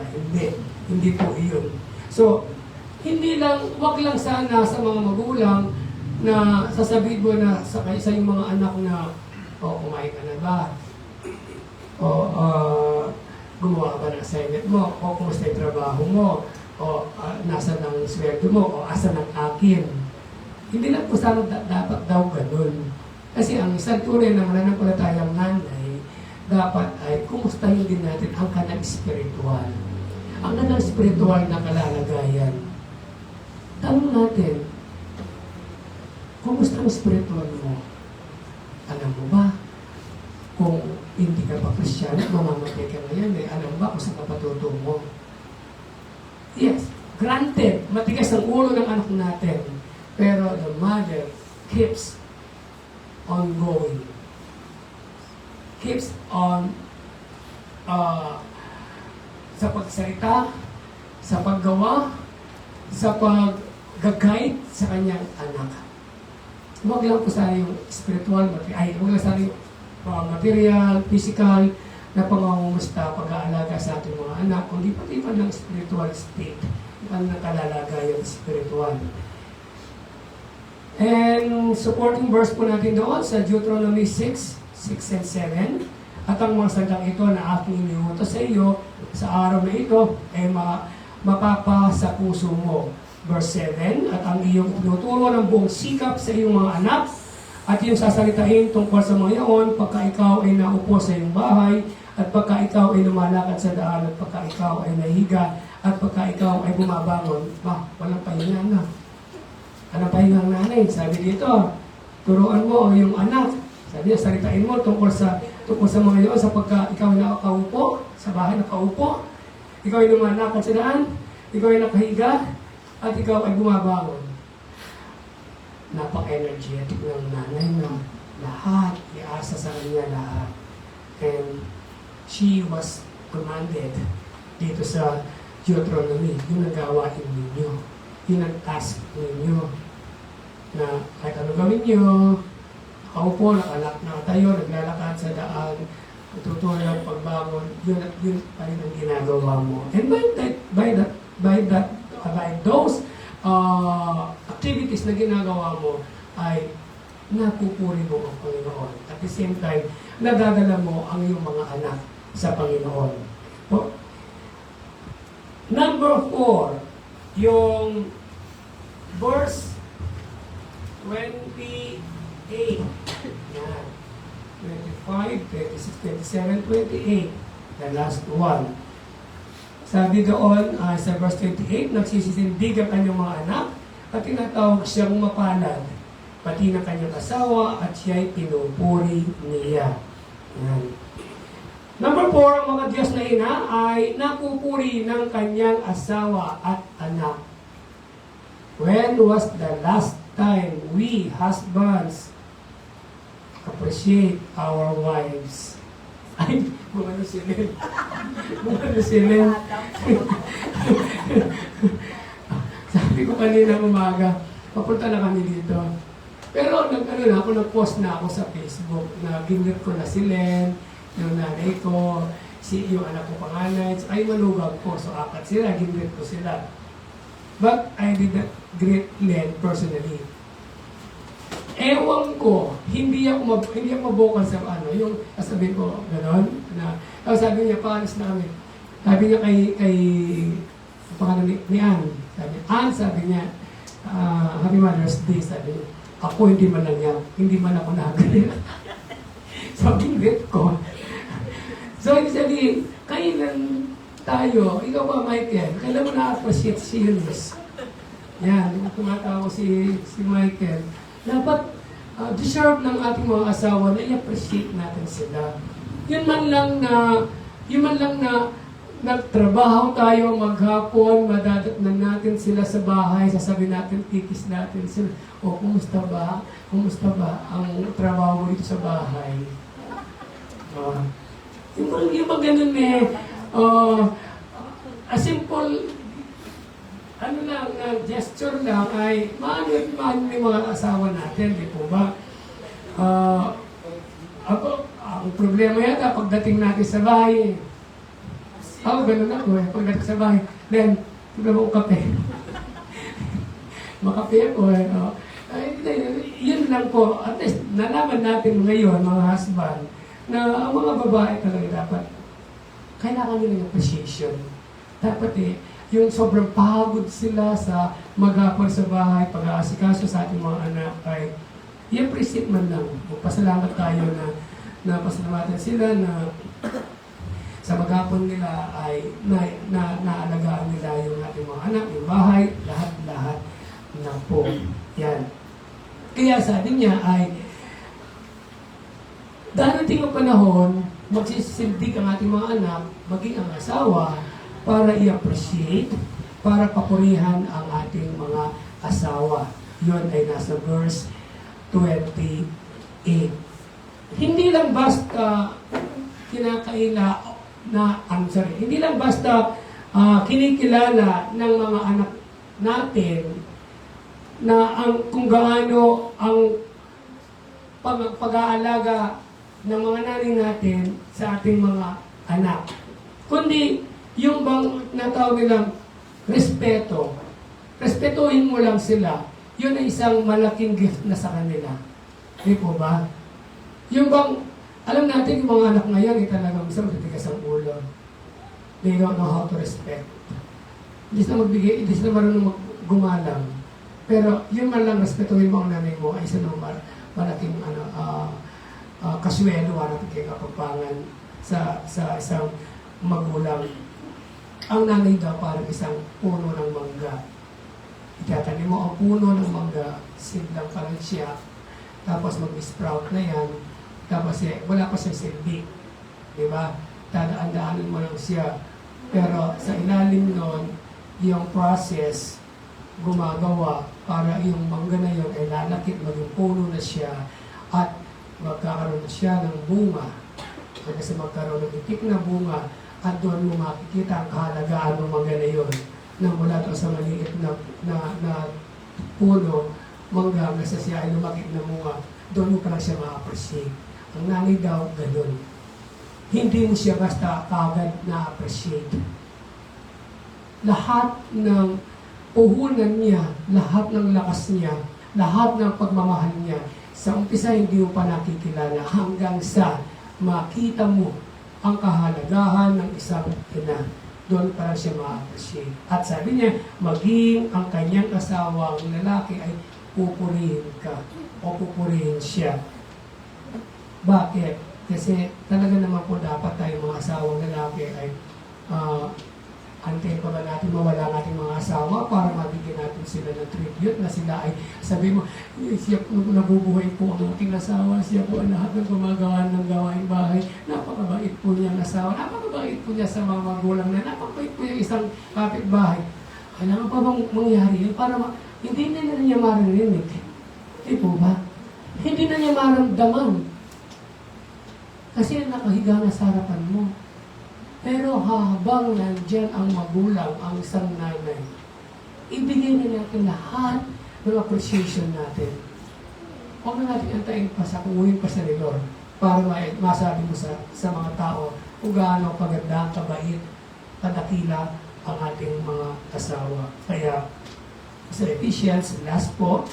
Hindi po iyon. So, wag lang sana sa mga magulang na sasabihin mo na sa yung mga anak na, kumain ka na ba? Gumawa ka ba ng assignment mo? Kumusta yung trabaho mo? Nasa ng sweldo mo? Asa ng akin? Hindi lang po sana dapat daw ganun. Kasi ang isang tunay na mananampalatayang nanay, dapat ay kumustahin din natin ang kanyang spiritual. Ang kanyang spiritual na kalalagayan. Tanong natin, kumusta ang spiritual mo? Alam mo ba, kung hindi ka pa Kristyano, mamamatay ka ngayon, alam ba kung saan ka patutungo? Yes, granted, matigas ang ulo ng anak natin, pero the mother keeps on going. Keeps on sa pagsalita, sa paggawa, sa pag-guide sa kanyang anak. Huwag lang po sana yung spiritual, huwag lang sana yung material, physical, na pangungumusta, pag-aalaga sa ating mga anak, kundi pati pa ng spiritual state, ang nakalalagay yung spiritual. And supporting verse po natin doon sa Deuteronomy 6 and 7, at ang mga salitang ito na aking iniutos sa iyo sa araw na ito ay mapapa sa puso mo. Verse 7, at ang iyong tinuturo ng buong sikap sa iyong mga anak at iyong sasalitain tungkol sa mga iyon pagka ikaw ay naupo sa iyong bahay at pagka ikaw ay lumalakad sa daan at pagka ikaw ay nahiga at pagka ikaw ay bumabangon. Walang pahinga na. Anong pahinga ang nanay? Sabi dito, turuan mo yung anak. Sabi niya, salitain mo tungkol sa mga iyon sa pagka ikaw ay nakaupo, sa bahay nakaupo, ikaw ay lumalakad sa daan, ikaw ay nakahiga, at ikaw ay bumabangon. Napaka-energetic ng nanay na lahat, iasa sa kanya lahat. And she was commanded dito sa Deuteronomy, yung nagawain ninyo. yun ang task ninyo. Na kahit ano gawin nyo, nakaupo, nakatayo, naglalakad sa daan, natutuwa ng pagbangon, yun pa rin ang ginagawa mo. And by those activities na ginagawa mo ay napupuri mo ang Panginoon. At the same time, nadadala mo ang iyong mga anak sa Panginoon. So, number 4, yung verse 28. Yan. 25, 26, 27, 28. The last one. Sabi doon sa verse 28, nagsisisindig ang kanyang mga anak at tinatawag siyang mapalad, pati ng kanyang asawa at siya'y pinupuri niya. Yan. Number 4, ang mga Diyos na ina ay napupuri ng kanyang asawa at anak. When was the last time we husbands appreciate our wives? Ay, bumano si Len. Bumano si Len. Sabi ko kanina umaga, papunta na kami dito. Pero nag-post na ako sa Facebook na ginrit ko na si Len, yung nanay ko, yung anak ko panganay, ay malugang ko. So apat sila, ginrit ko sila. But I did not greet Len personally. Ewan ko, hindi ako mabukal sa yung sabi ko, gano'n, na, sabi niya, paalis na kami. Sabi niya kay pangalan ni Ann, sabi niya, Happy Mother's Day, sabi niya, ako hindi man ako nag-greet. So, ginrit ko. So, ibig sabihin, kailan tayo, ikaw ba, Michael, kailan mo na-appreciate serious? Yan, tumatawag si Michael. Dapat deserve ng ating mga asawa na i-appreciate natin sila. Yun man lang na nagtrabaho tayo maghapon, madadatnan natin sila sa bahay, sasabihin natin, kikis natin sila, kumusta ba? Kumusta ba ang trabaho mo dito sa bahay? Yung mga ganun a simple gesture lang ay maano yung mga asawa natin, di po ba? Ang problema yata pagdating natin sa bahay, ganun ako pagdating sa bahay, then, problema ko kape. Makape ako yun lang po, at least nalaman natin ngayon, mga husband, na ang mga babae talaga dapat, kailangan nila yung appreciation. Dapat yung sobrang pagod sila sa maghapon sa bahay, pag-aasikaso sa ating mga anak ay i-appreciate man lang. Magpasalamat tayo na pasalamatan sila na sa maghapon nila ay naalagaan nila yung ating mga anak, yung bahay, lahat-lahat na po. Yan. Kaya sabi niya ay darating ang panahon, magsisildik ang ating mga anak, maging ang asawa, para i-appreciate, para papurihan ang ating mga asawa. Yun ay nasa verse 28. Hindi lang basta hindi lang basta kinikilala ng mga anak natin na kung gaano ang pag-aalaga ng mga nanay natin sa ating mga anak, kundi yung bang natawag nilang respeto. Respetuhin mo lang sila. Yun ay isang malaking gift na sa kanila. Di po ba? Yung bang, alam natin yung mga anak ngayon ay talagang isang matitigas ang ulo. They don't know how to respect. Hindi sila marunong gumalang. Pero yun man lang respetuhin mo ang nanay mo ay isang malaking kaswelo, malaking kapagpangan sa isang magulang. Ang nanay daw parang isang puno ng mangga. Itatanim mo ang puno ng mangga, sidlang pa rin siya, tapos mag-sprout na yan, tapos wala pa siyang silbi. Diba? Dadaan-daanin mo lang siya. Pero sa ilalim nun, yung process, gumagawa para yung mangga na yun ay lalakit, maging puno na siya, at magkakaroon na siya ng bunga. Kasi magkaroon ng itik na bunga, at doon mo makikita ang kahalagaan ng mga na yun. na mula doon sa maliit na puno, mangga na sa siya ay lumaki na bunga, doon mo parang siya ma-appreciate. Ang nanay daw, ganun. Hindi mo siya basta kagad na-appreciate. Lahat ng puhunan niya, lahat ng lakas niya, lahat ng pagmamahal niya, sa umpisa hindi mo pa nakikilala hanggang sa makita mo ang kahalagahan ng isang ina. Doon para siya ma-appreciate. At sabi niya, maging ang kanyang asawang lalaki ay pupurihin ka o pupurihin siya. Bakit? Kasi talaga naman po dapat tayo mga asawang lalaki ay antay pa ba natin mawala natin mga asawa para mabigyan natin sila ng tribute na sila ay sabi mo, siya po nabubuhay po ang ating asawa, siya po ang lahat ng gumagawa ng gawaing bahay, napakabait po niya ang asawa, napakabait po niya sa mga magulang na, napakabait po yung isang kapitbahay. Kailangan pa bang mangyari yun para hindi na niya maririnig? Di po ba? Hindi na niya maramdaman. Kasi nakahiga na sa harapan mo. Pero habang nandyan ang magulang, ang isang nanay, ibigay na natin lahat ng appreciation natin. Huwag na natin antayin pa sa kukuhin pa sa Lord para masabi mo sa mga tao kung gaano paganda, kabait, kadakila ang ating mga asawa. Kaya sa Ephesians, last po,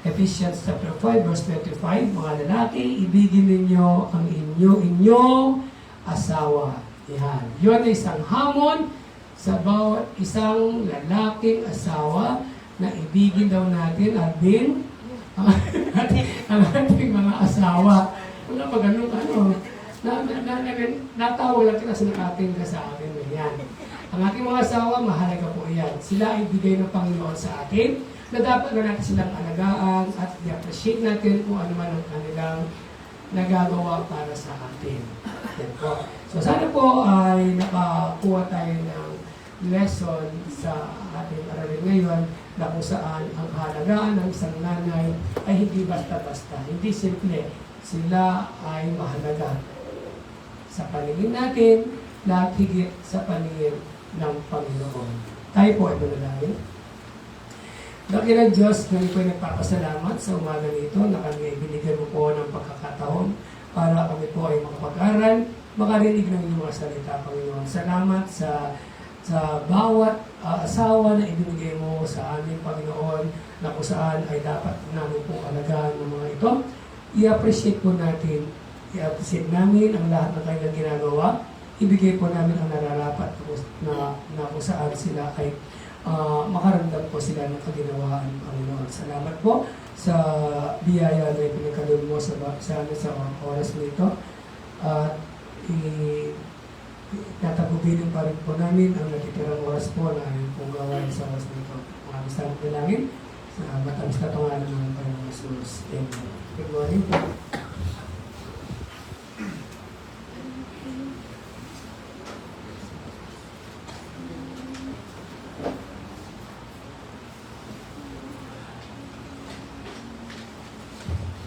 Ephesians chapter 5, verse 25, mga lalaki, ibigin ninyo ang inyong asawa. Yan. Yun ay isang hamon sa bawat isang lalaking asawa na ibigin daw natin at din ang ating mga asawa. Wala pa ganun, natawa lang kita sa ating sa atin na yan. Ang ating mga asawa, mahalaga po yan. Sila ay bigay ng Panginoon sa atin na dapat na natin silang alagaan at i-appreciate natin kung ano man ang kanilang nagagawa para sa atin. Yan po. So sana po ay nakakuha tayo ng lesson sa ating aralin ngayon na kung saan ang halagaan ng isang nanay ay hindi basta-basta, hindi simple. Sila ay mahalaga sa paningin natin, lahat higit sa paningin ng Panginoon. Tayo po ay manalangin. Dakilang Diyos, kami po ay nagpapasalamat sa umaga nito na kami ay binigyan mo po ng pagkakataon para kami po ay makapag-aral, makarinig ng iyong mga salita, Panginoon. Salamat sa bawat asawa na ibinigay mo sa aming Panginoon na kung saan ay dapat namin po alagaan ng mga ito. I-appreciate po natin, i-appreciate namin ang lahat ng kanilang ginagawa. Ibigay po namin ang nararapat na kung saan sila ay makaramdam po sila ng kaginawaan, Panginoon. Salamat po sa biyaya na ipinagkaloob mo sa oras nito. At tatagubilin pa rin po namin ang natitirang oras po na ayun pong gawain sa oras nito. Maraming salamat na langin sa matamis na pangalan ng Panginoon Jesus. Amen. Good morning po.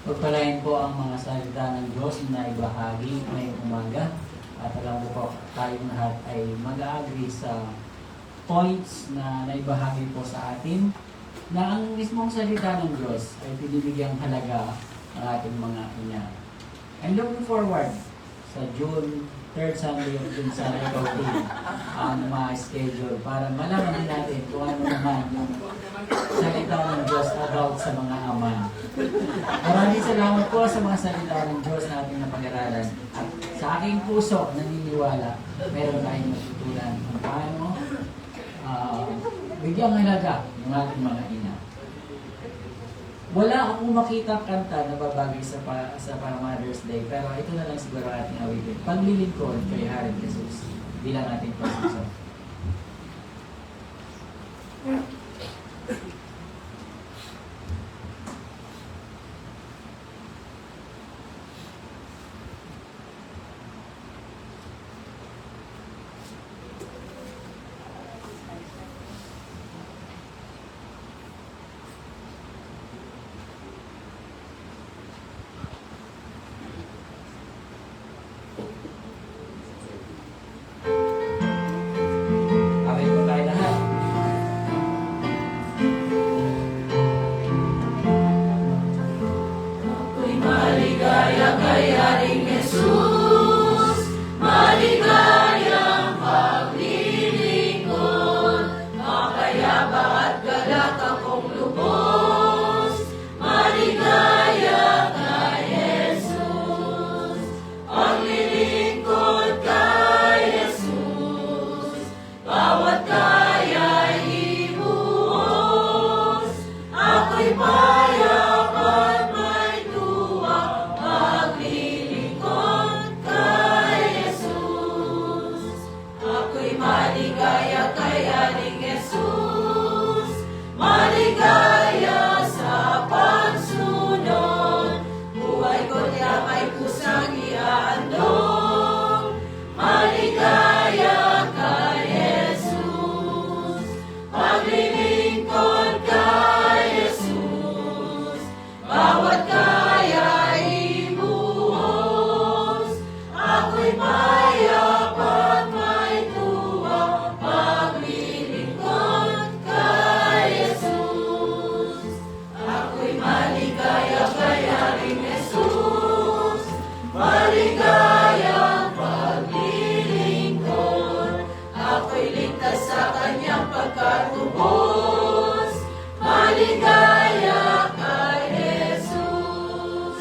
Pagpalain po ang mga salita ng Diyos na ibahagi ngayong umaga. At alam mo po, tayong lahat ay mag-agree sa points na naibahagi po sa atin na ang mismong salita ng Diyos ay pinibigyang halaga ng ating mga ina. I'm looking forward sa June 3rd Sunday of June Sunday Counting ang mga schedule para malaman din natin kung ano naman yung salita ng Diyos about sa mga ama. Maraming salamat po sa mga salita ng Diyos na ating napag-aralan. At sa aking puso, naniniwala, meron tayong matutunan kung paano bigyang halaga ng ating mga ina. Wala akong makita kanta na babagay sa Mother's Day, pero ito na lang siguro ating awitin. Paglilingkod kay Haring Jesus bilang ating pagsusok. Kakayaring Jesus, maligayang paglilingkod, mapayapa at galak akong lubos, maligaya kay Jesus, paglilingkod kay Jesus, bawat kaya'y ibuhos, ako'y payap at may tuwa, paglilingkod kay Jesus. Ako'y maligaya kay Aling Jesus, maligaya sa pagsunod, buhay ko niya may pusang iaandong, maligaya kay Jesus, paglilingkod kay Jesus, bawat kaya'y ibuhos, ako'y payap at may tuwa, paglilingkod kay Jesus. Ako'y maligaya kay Aling Jesus, maligayang paglilingkod, ako'y ligtas sa kanyang pagkatubos, maligaya kay Jesus,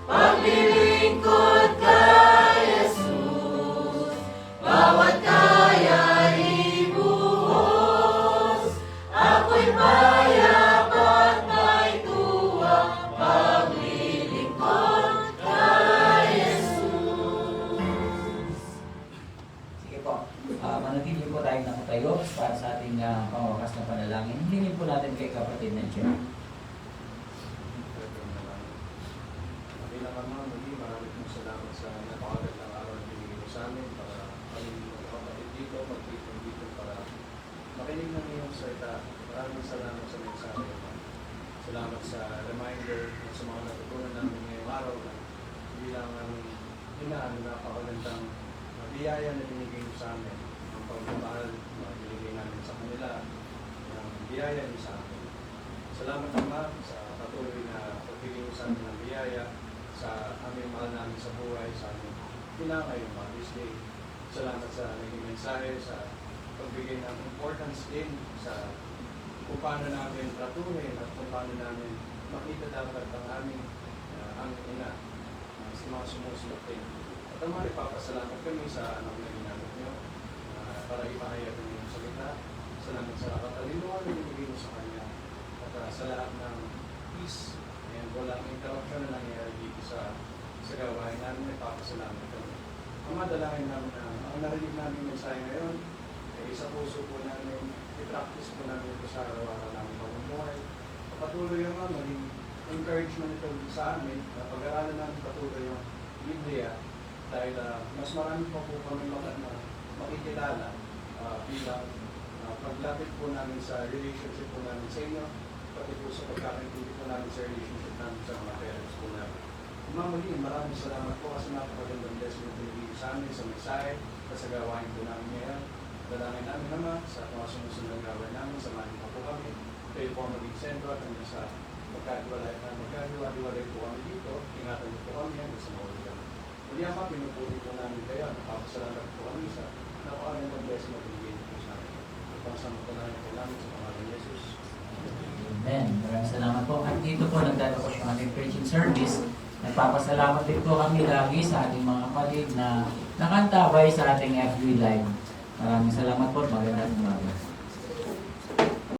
paglilingkod kay Jesus, bawat kaya'y ibuhos, ako'y payap at may tuwa, paglilingkod kay Jesus. Sige po. Manatili po tayong nakatayo para sa ating pangwakas na panalangin. Hingin po natin kay kapatid na Jen. Bilang Ama, muli maraming pong salamat sa napakagandang araw na binigay mo sa amin para kami magkakapatid dito, magkitong dito para makinig ng iyong salita. Maraming salamat sa mensahe. Salamat sa reminder sa mga natutunan namin ngayong araw na bilang aming hinaan na napakagandang biyaya na binigay mo sa amin. Ang pagmamahal na binigay namin sa kanila, ang biyaya niyo sa amin. Salamat Ama sa patuloy na pagbigay mo sa amin ng biyaya sa aming mahal namin sa buhay, sa aming pinakay mga this day. Salamat sa naging mensahe, sa pagbigay ng importance din sa kung paano namin tratuhin at kung paano namin makita dapat ang aming ina sa mga sumusunod din. At ang mga ipapasalamat kami sa anong na ginamit nyo para ipahayag ng iyong salita. Salamat sa katalinuhan na binigay mo sa kanya at sa lahat ng peace and walang interruption na nangyayari dito sa gawain namin. Ipapasalamat kami. Ang madalangin namin na ang narinig namin mensahe ngayon ay sa puso po namin, i-practice po namin ito sa araw-araw namin pamumuhay. Patuloy yung maging encouragement ito sa amin na pag-aralan namin patuloy yung Biblia dahil mas marami pa po kami makikilala bilang paglapit po namin sa relationship po namin sa inyo, pati po sa pagkakaintindi po namin sa relationship namin sa mga parents po namin. Muli, maraming salamat po kasi napakagandang blessing na pinigil sa amin sa mensahe at sa gawain po namin ngayon. Dalangin namin naman sa mga sumusunod na gawain namin, samahin pa po kami. Kayo po ang maging sentro at hanggang sa magkadiwalay po kami dito. Ingatan niyo po kami hanggang sa mawali kami. Muli ang mga pinupuli po namin kayo. Napapasalamat po kami sa napakagandang blessing na pinigil po sa amin. Ipasama po namin po namin sa pangalan ni Jesus. Amen. Maraming salamat po. At dito po nagtatapos yung ating preaching service. Nagpapasalamat din po kami lagi sa ating mga kapatid na nakantabay sa ating FB Live. Maraming salamat po. Magandang